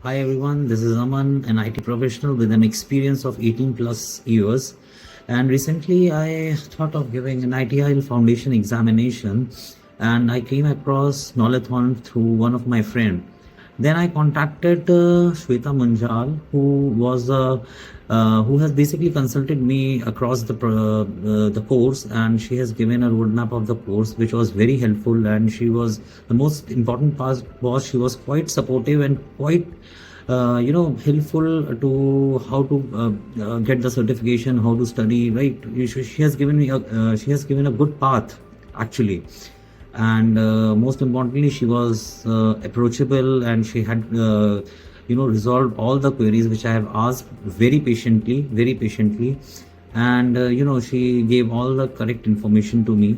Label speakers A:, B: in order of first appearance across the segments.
A: Hi everyone, this is Aman, an IT professional with an experience of 18 plus years. And recently I thought of giving an ITIL Foundation examination, and I came across Knowlathon through one of my friend. Then I contacted Shweta Munjal, who has basically consulted me across the course, and she has given a roadmap of the course, which was very helpful. And she was the most important part was she was quite supportive and quite helpful to how to get the certification, how to study. Right, she has given me she has given a good path actually, and most importantly she was approachable, and she had resolved all the queries which I have asked very patiently, and she gave all the correct information to me.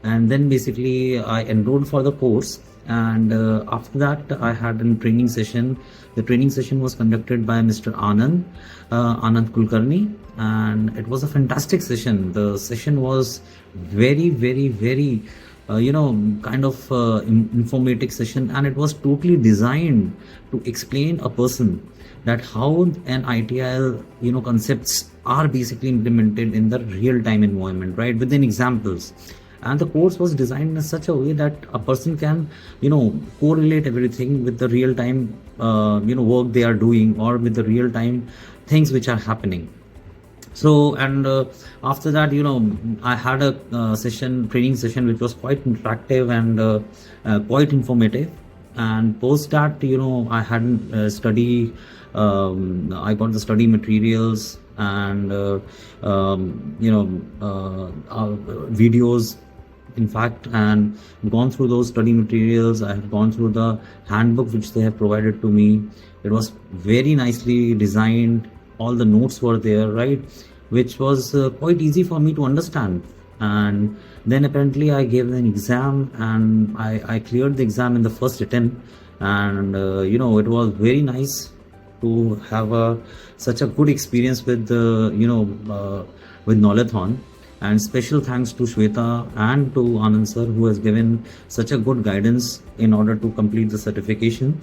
A: And then basically I enrolled for the course, and after that I had a training session. The training session was conducted by Mr. Anand Kulkarni, and it was a fantastic session. The session was very kind of informative session, and it was totally designed to explain a person that how an ITIL concepts are basically implemented in the real time environment, right, within examples. And the course was designed in such a way that a person can correlate everything with the real time work they are doing, or with the real time things which are happening. So, and after that, I had a training session which was quite interactive and quite informative. And post that, I hadn't I got the study materials and videos, in fact, and gone through those study materials. I have gone through the handbook which they have provided to me. It was very nicely designed. All the notes were there, right, which was quite easy for me to understand. And then apparently I gave an exam, and I cleared the exam in the first attempt. And it was very nice to have such a good experience with with Knowlathon. And special thanks to Shweta and to Anand sir, who has given such a good guidance in order to complete the certification.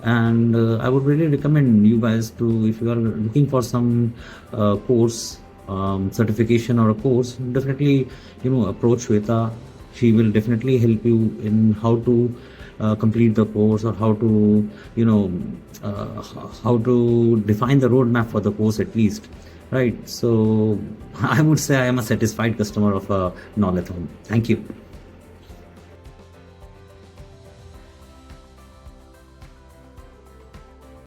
A: And I would really recommend you guys to, if you are looking for some course, certification or a course, definitely approach Shweta. She will definitely help you in how to complete the course, or how to how to define the roadmap for the course at least, right? So I would say I am a satisfied customer of Knowlathon. Thank you.